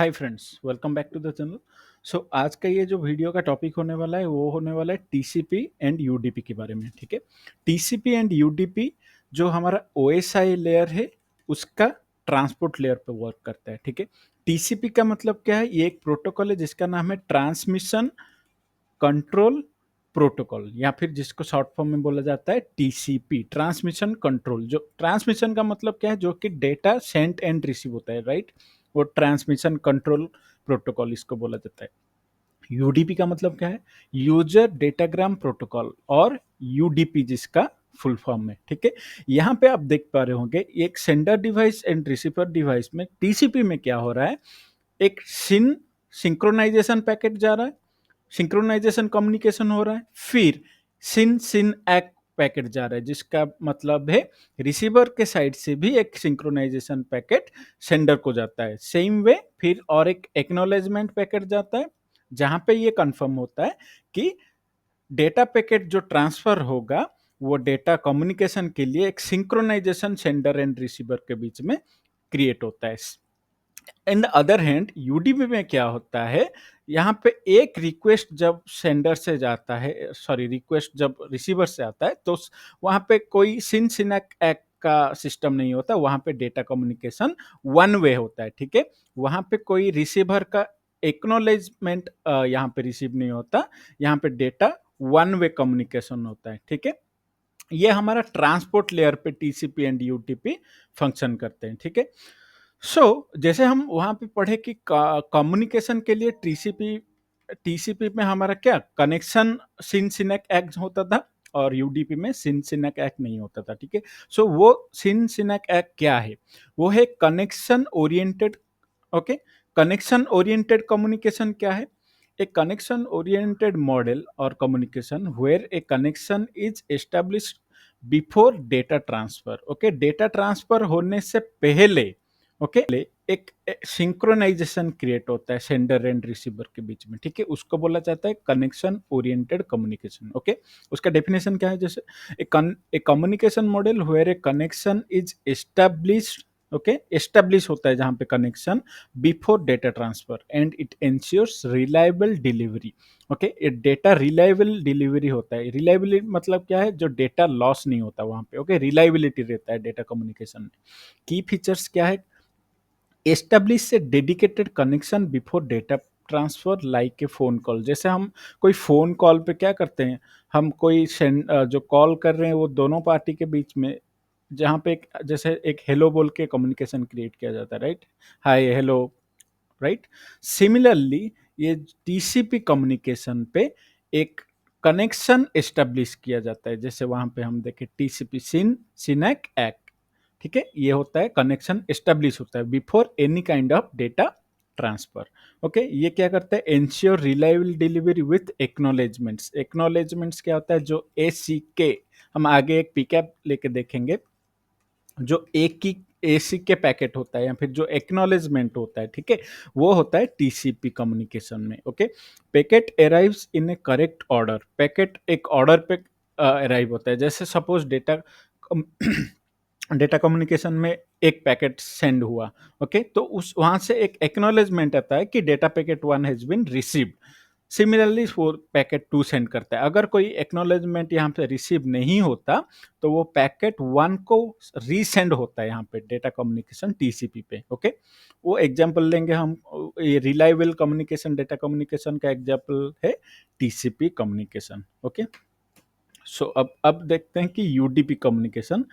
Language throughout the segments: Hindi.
Hi friends, welcome back to the channel. So आज का ये जो वीडियो का टॉपिक होने वाला है वो होने वाला है टीसीपी एंड यूडीपी के बारे में। ठीक है, टीसीपी एंड यूडीपी जो हमारा ओएसआई लेयर है उसका ट्रांसपोर्ट लेयर पे वर्क करता है। ठीक है, टीसीपी का मतलब क्या है? ये एक प्रोटोकॉल है जिसका नाम है ट्रांसमिशन कंट्रोल प्रोटोकॉल, या फिर जिसको शॉर्ट फॉर्म में बोला जाता है टीसीपी, ट्रांसमिशन कंट्रोल। जो ट्रांसमिशन का मतलब क्या है? जो कि डेटा सेंड एंड रिसीव होता है, राइट? वो ट्रांसमिशन कंट्रोल प्रोटोकॉल इसको बोला जाता है। यूडीपी का मतलब क्या है? यूजर डेटाग्राम प्रोटोकॉल, और यूडीपी जिसका फुल फॉर्म है। ठीक है, यहाँ पे आप देख पा रहे होंगे एक sender device and receiver device में टीसीपी में क्या हो रहा है? एक सिंक्रोनाइजेशन पैकेट जा रहा है, सिंक्रोनाइजेशन कम्युनिकेशन हो रहा है, फिर सिन सिन एक्ट पैकेट जा रहा है, जिसका मतलब है रिसीवर के साइड से भी एक सिंक्रोनाइजेशन पैकेट सेंडर को जाता है। सेम वे फिर और एक एक्नॉलेजमेंट पैकेट जाता है, जहां पे ये कंफर्म होता है कि डेटा पैकेट जो ट्रांसफर होगा वो डेटा कम्युनिकेशन के लिए एक सिंक्रोनाइजेशन सेंडर एंड रिसीवर के बीच में क्रिएट होता है। In the other hand UDP में क्या होता है? यहाँ पे एक रिक्वेस्ट जब सेंडर से जाता है, सॉरी, रिक्वेस्ट जब रिसीवर से आता है, तो वहां पे कोई सिनसिनक एक्ट का सिस्टम नहीं होता। वहां पे डेटा कम्युनिकेशन वन वे होता है। ठीक है, वहां पे कोई रिसीवर का एक्नोलेजमेंट यहाँ पे रिसीव नहीं होता। यहाँ पे डेटा वन वे कम्युनिकेशन होता है। ठीक है, ये हमारा ट्रांसपोर्ट लेयर पे टीसीपी एंड यूटीपी फंक्शन करते हैं। ठीक है, जैसे हम वहां पे पढ़े कि कम्युनिकेशन के लिए टीसीपी टीसीपी में हमारा क्या कनेक्शन सिनसिनक एक्ट होता था, और यूडीपी में सिनसिनक एक्ट नहीं होता था। ठीक है, वो सिनसिनक एक्ट क्या है? वो है connection oriented. Okay, connection oriented communication क्या है? ए कनेक्शन ओरिएंटेड मॉडल और communication where a connection is established before data transfer. Okay, data transfer होने से पहले, ओके, एक सिंक्रोनाइजेशन क्रिएट होता है सेंडर एंड रिसीवर के बीच में। ठीक है, उसको बोला जाता है कनेक्शन ओरिएंटेड कम्युनिकेशन। ओके, उसका डेफिनेशन क्या है? जैसे a communication model where a connection is established, okay, establish होता है जहां पे connection before data transfer, and it ensures reliable delivery. Okay, ये डेटा रिलायबल डिलीवरी होता है। रिलायबिलिटी मतलब क्या है? जो डेटा लॉस नहीं होता वहां पे। ओके, रिलायबिलिटी रहता है डेटा कम्युनिकेशन में। की फीचर्स क्या है? Establish A dedicated connection before data transfer like a phone call. जैसे हम कोई फोन कॉल पे क्या करते हैं? हम कोई जो कॉल कर रहे हैं वो दोनों पार्टी के बीच में, जहाँ पे एक जैसे एक हेलो बोल के कम्युनिकेशन क्रिएट किया जाता है, right? Hi hello, right? Similarly ये टीसीपी कम्युनिकेशन पे एक कनेक्शन एस्टेब्लिश किया जाता है। जैसे वहां पे हम देखें टीसीपी सिनैक एक्ट। ठीक है, ये होता है कनेक्शन एस्टेब्लिश होता है before any kind of data transfer. Okay, ये क्या करता है? Ensure reliable delivery with acknowledgements. Acknowledgements क्या होता है? जो एसीके, हम आगे एक पिकअप लेके देखेंगे, जो एक की एसी के पैकेट होता है या फिर जो एक्नॉलेजमेंट होता है, ठीक है, वो होता है टीसीपी कम्युनिकेशन में। Okay, packet arrives in A correct order. Packet एक ऑर्डर पे अराइव होता है। जैसे सपोज डेटा डेटा कम्युनिकेशन में एक पैकेट सेंड हुआ, ओके, तो उस वहां से एक एक्नॉलेजमेंट आता है कि data packet one has been received. Similarly वो पैकेट टू सेंड करता है। अगर कोई एक्नॉलेजमेंट यहाँ पे रिसीव नहीं होता तो वो पैकेट वन को रीसेंड होता है यहाँ पे डेटा कम्युनिकेशन टीसीपी पे। ओके, वो एग्जांपल लेंगे हम। ये रिलायबल कम्युनिकेशन, डेटा कम्युनिकेशन का एग्जांपल है टीसीपी कम्युनिकेशन। ओके, अब देखते हैं कि यूडीपी कम्युनिकेशन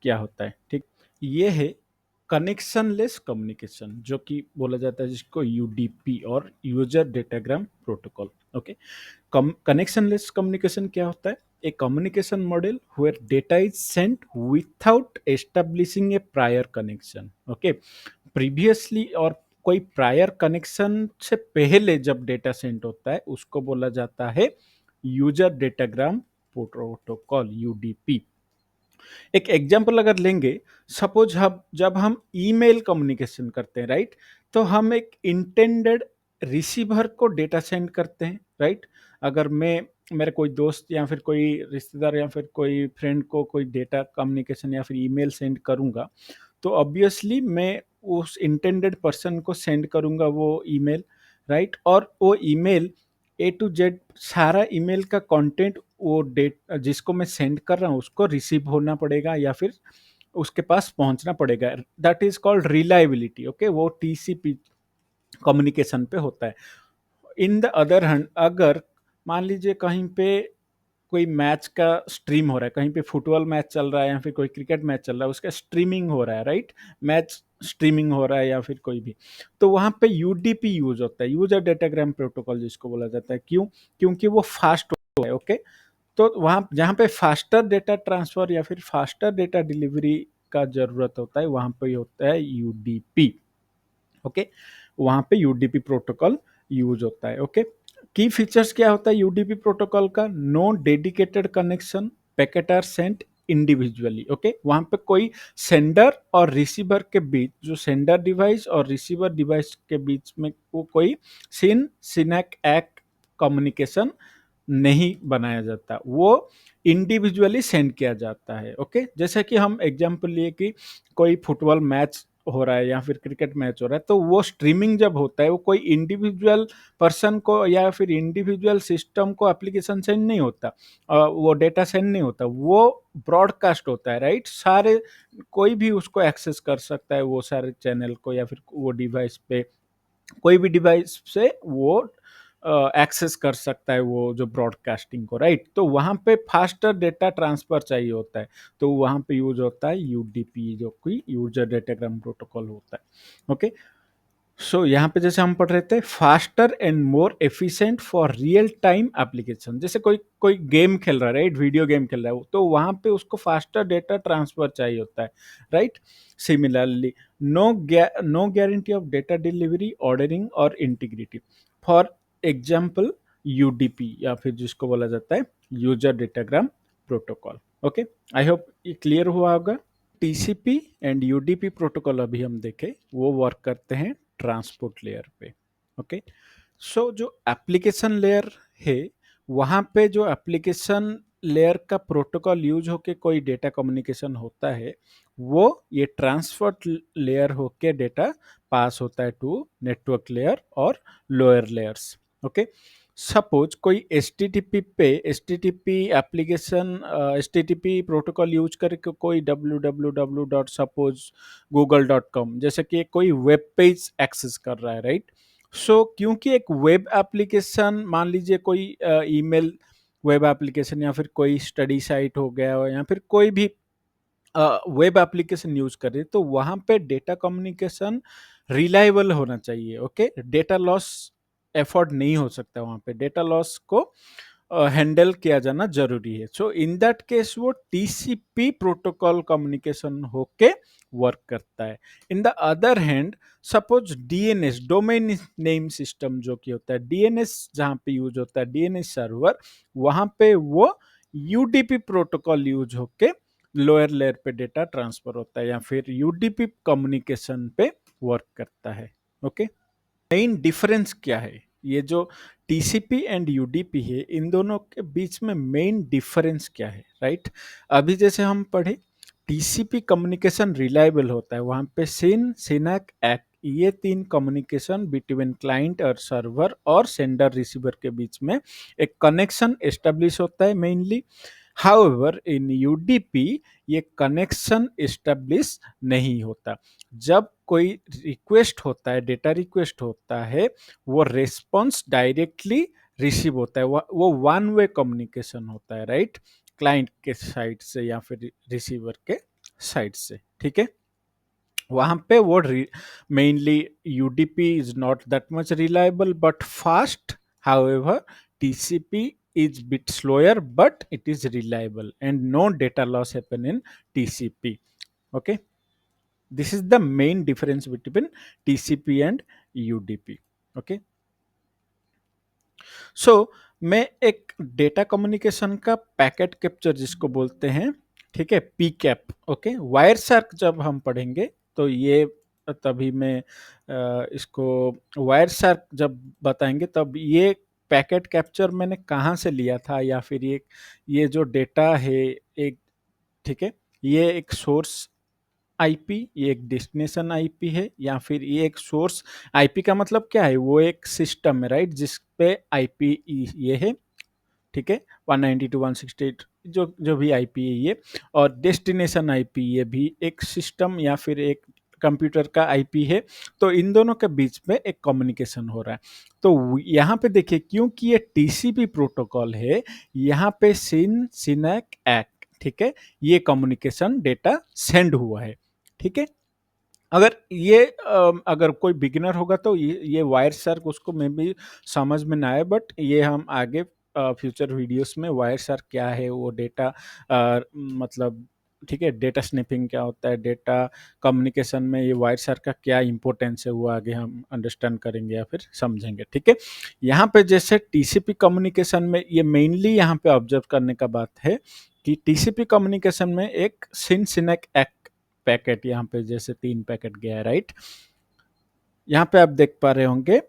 क्या होता है। ठीक, ये है कनेक्शनलेस कम्युनिकेशन, जो कि बोला जाता है जिसको यूडीपी और user datagram protocol. Okay, connectionless communication क्या होता है? A communication model where data is sent without establishing a prior connection. Okay, previously और कोई प्रायर कनेक्शन से पहले जब डेटा सेंड होता है उसको बोला जाता है यूजर डेटाग्राम प्रोटोकॉल, यूडीपी। एक एग्जांपल अगर लेंगे, सपोज हम जब हम ईमेल कम्युनिकेशन करते हैं, राइट, तो हम एक इंटेंडेड रिसीवर को डेटा सेंड करते हैं, राइट? अगर मैं मेरे कोई दोस्त या फिर कोई रिश्तेदार या फिर कोई फ्रेंड को कोई डेटा कम्युनिकेशन या फिर ईमेल सेंड करूंगा, तो ऑब्वियसली मैं उस इंटेंडेड पर्सन को सेंड करूंगा वो ईमेल, राइट। और वो ईमेल ए टू जेड सारा ईमेल का कंटेंट वो डेट जिसको मैं सेंड कर रहा हूँ उसको रिसीव होना पड़ेगा या फिर उसके पास पहुंचना पड़ेगा। That is called reliability. Okay, वो टीसीपी कम्युनिकेशन पे होता है। इन द अदर हैंड, अगर मान लीजिए कहीं पे कोई मैच का स्ट्रीम हो रहा है, कहीं पे फुटबॉल मैच चल रहा है या फिर कोई क्रिकेट मैच चल रहा है, उसका स्ट्रीमिंग हो रहा है, राइट, मैच स्ट्रीमिंग हो रहा है या फिर कोई भी, तो वहां पे यूडीपी यूज होता है, यूजर डेटाग्राम प्रोटोकॉल जिसको बोला जाता है। क्यों? क्योंकि वो फास्ट होता है। ओके, तो वहां जहां पे फास्टर डेटा ट्रांसफर या फिर फास्टर डेटा डिलीवरी का जरूरत होता है वहां पे होता है यूडीपी। ओके, वहां पे यूडीपी प्रोटोकॉल यूज होता है। ओके, की फीचर्स क्या होता है यूडीपी प्रोटोकॉल का? No dedicated connection, packet are sent individually. Okay, वहां पे कोई सेंडर और रिसीवर के बीच, जो सेंडर डिवाइस और रिसीवर डिवाइस के बीच में वो कोई सिनैक एक्ट कम्युनिकेशन नहीं बनाया जाता, वो इंडिविजुअली सेंड किया जाता है। ओके, जैसे कि हम एग्जांपल लिए कि कोई फुटबॉल मैच हो रहा है या फिर क्रिकेट मैच हो रहा है, तो वो स्ट्रीमिंग जब होता है वो कोई इंडिविजुअल पर्सन को या फिर इंडिविजुअल सिस्टम को एप्लीकेशन सेंड नहीं होता, वो डेटा सेंड नहीं होता, वो ब्रॉडकास्ट होता है, राइट। सारे कोई भी उसको एक्सेस कर सकता है, वो सारे चैनल को या फिर वो डिवाइस पे कोई भी डिवाइस से वो एक्सेस कर सकता है वो जो ब्रॉडकास्टिंग को, राइट। तो वहां पे फास्टर डेटा ट्रांसफर चाहिए होता है, तो वहां पे यूज होता है यूडीपी, जो कि यूजर डेटाग्राम प्रोटोकॉल होता है। ओके, सो यहाँ पे जैसे हम पढ़ रहे थे, faster and more efficient for real time application. जैसे कोई कोई गेम खेल रहा है, राइट, वीडियो गेम खेल रहा है, तो वहां पे उसको फास्टर डेटा ट्रांसफर चाहिए होता है, right. Similarly, no guarantee of data delivery, ordering और इंटीग्रिटी। फॉर एग्जाम्पल यूडीपी, या फिर जिसको बोला जाता है user datagram protocol. Okay, I hope ये क्लियर हुआ होगा। टीसीपी एंड यूडीपी प्रोटोकॉल अभी हम देखें, वो वर्क करते हैं ट्रांसपोर्ट लेयर पे। ओके, सो जो एप्लीकेशन लेयर है, वहाँ पे जो एप्लीकेशन लेयर का प्रोटोकॉल यूज होके कोई डेटा कम्युनिकेशन होता है, वो ये ट्रांसपोर्ट लेयर होके डेटा पास होता है टू नेटवर्क लेयर और लोअर लेयर्स। ओके, सपोज कोई H T T P application, H T T P protocol use करके कोई www डॉट सपोज google.com जैसे कि कोई वेब पेज एक्सेस कर रहा है, राइट। सो क्योंकि एक वेब एप्लीकेशन, मान लीजिए कोई ईमेल वेब एप्लीकेशन या फिर कोई स्टडी साइट हो गया या फिर कोई भी वेब एप्लीकेशन यूज कर रहे हैं, तो वहां पे डेटा कम्युनिकेशन रिलायबल होना चाहिए। ओके, डेटा लॉस एफोर्ड नहीं हो सकता, वहां पे डेटा लॉस को हैंडल किया जाना जरूरी है। सो इन दैट केस वो टीसीपी प्रोटोकॉल कम्युनिकेशन होके वर्क करता है। In the other hand, suppose DNS, domain name system जो कि होता है, डीएनएस जहाँ पे यूज होता है, डीएनएस सर्वर, वहां पे वो यूडीपी प्रोटोकॉल यूज होके लोअर लेयर पे डेटा ट्रांसफर होता है या फिर यूडीपी कम्युनिकेशन पे वर्क करता है। ओके, मेन डिफरेंस क्या है? ये जो टीसीपी एंड यूडीपी है, इन दोनों के बीच में मेन डिफरेंस क्या है, राइट। अभी जैसे हम पढ़े, टीसीपी कम्युनिकेशन रिलायबल होता है, वहां पे सिनैक एक्ट, ये तीन कम्युनिकेशन बिटवीन क्लाइंट और सर्वर और सेंडर रिसीवर के बीच में एक कनेक्शन एस्टेब्लिश होता है मेनली। हाउएवर इन यूडीपी ये कनेक्शन एस्टेब्लिश नहीं होता। जब कोई रिक्वेस्ट होता है, डेटा रिक्वेस्ट होता है, वो रेस्पॉन्स डायरेक्टली रिसीव होता है, वो वन वे कम्युनिकेशन होता है, राइट, क्लाइंट के साइड से या फिर रिसीवर के साइड से। ठीक है, वहां पे वो mainly UDP is not that much reliable but fast. However TCP is bit slower but it is reliable and no data loss happen in TCP. Okay, this is the main difference between TCP and UDP. Okay, सो मैं एक डेटा कम्युनिकेशन का पैकेट कैप्चर जिसको बोलते हैं, ठीक है, P cap. Okay, wire shark जब हम पढ़ेंगे तो ये तभी मैं इसको वायर शार्क जब बताएंगे तब ये पैकेट कैप्चर मैंने कहाँ से लिया था या फिर ये जो डेटा है एक, ठीक है, ये एक सोर्स आईपी, ये एक डेस्टिनेशन आईपी है, या फिर ये एक सोर्स आईपी का मतलब क्या है, वो एक सिस्टम है राइट, जिस पे आईपी ये है, ठीक है, 192.168 जो जो भी आईपी है ये, और डेस्टिनेशन आईपी ये भी एक सिस्टम या फिर एक कंप्यूटर का आईपी है। तो इन दोनों के बीच में एक कम्युनिकेशन हो रहा है। तो यहाँ पे देखिए, क्योंकि ये टीसीपी प्रोटोकॉल है, यहाँ पे सिन सिनैक एक्ट, ठीक है, ये कम्युनिकेशन डेटा सेंड हुआ है, ठीक है। अगर ये अगर कोई बिगिनर होगा तो ये वायर शार्क उसको मे बी समझ में ना आए, बट ये हम आगे फ्यूचर वीडियोस में वायर शार्क क्या है, वो डेटा मतलब, ठीक है, डेटा स्निपिंग क्या होता है, डेटा कम्युनिकेशन में ये वायर शार्क का क्या इंपॉर्टेंस है, वो आगे हम अंडरस्टैंड करेंगे या फिर समझेंगे, ठीक है। यहाँ पे जैसे टीसीपी कम्युनिकेशन में ये मेनली यहाँ पे ऑब्जर्व करने का बात है कि टीसीपी कम्युनिकेशन में एक सिन सिनेक पैकेट, यहाँ पे जैसे 3 पैकेट गया है राइट, यहाँ पे आप देख पा रहे होंगे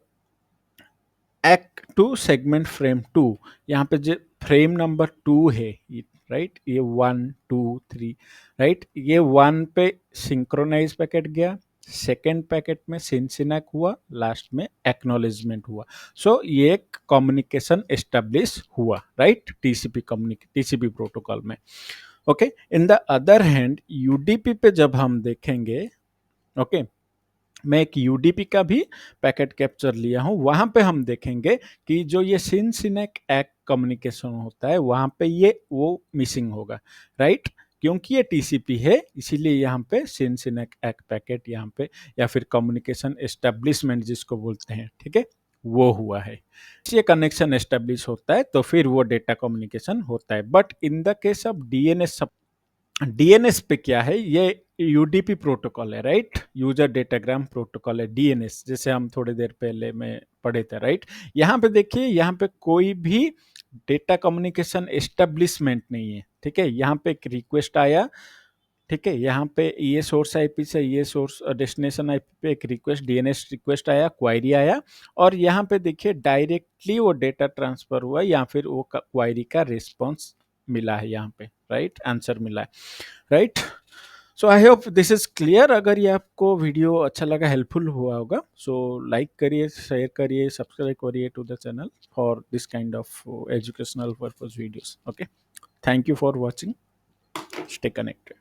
एक्ट टू सेगमेंट फ्रेम 2, यहाँ पे जो फ्रेम नंबर 2 है राइट, ये 1 2 3 राइट, ये 1 पे सिंक्रोनाइज पैकेट गया, सेकेंड पैकेट में सिनसिनैक हुआ, लास्ट में एक्नॉलेजमेंट हुआ। सो ये एक कम्युनिकेशन एस्टेब्लिश हुआ राइट, टीसीपी प्रोटोकॉल में। Okay, in the other hand UDP पे जब हम देखेंगे, ओके, मैं एक यूडीपी का भी पैकेट कैप्चर लिया हूं, वहां पे हम देखेंगे कि जो ये सिनसिनैक एक्ट कम्युनिकेशन होता है, वहां पे ये वो मिसिंग होगा राइट, क्योंकि ये टीसीपी है, इसीलिए यहाँ पे सिनसिनैक एक्ट पैकेट यहाँ पे, या फिर कम्युनिकेशन एस्टेब्लिशमेंट जिसको बोलते हैं, ठीक है, वो हुआ है। ये कनेक्शन एस्टेब्लिश होता है तो फिर वो डेटा कम्युनिकेशन होता है। But in the case of DNS, DNS पे क्या है, ये यूडीपी प्रोटोकॉल है राइट, यूजर डेटाग्राम प्रोटोकॉल है डीएनएस, जैसे हम थोड़ी देर पहले में पढ़े थे राइट। यहाँ पे देखिए, यहाँ पे कोई भी डेटा कम्युनिकेशन एस्टेब्लिशमेंट नहीं है, ठीक है। यहाँ पे एक रिक्वेस्ट आया, ठीक है, यहाँ पे ये सोर्स आईपी से ये सोर्स डेस्टिनेशन आईपी पे एक रिक्वेस्ट, डीएनएस रिक्वेस्ट आया, क्वायरी आया, और यहाँ पे देखिए डायरेक्टली वो डेटा ट्रांसफर हुआ, या फिर वो क्वायरी का रिस्पॉन्स मिला है यहाँ पे राइट, आंसर मिला है right. So I hope this is clear. अगर ये आपको वीडियो अच्छा लगा, हेल्पफुल हुआ होगा, सो लाइक करिए, शेयर करिए, सब्सक्राइब करिए to the channel for this kind of educational purpose videos. Okay, thank you for watching, stay connected.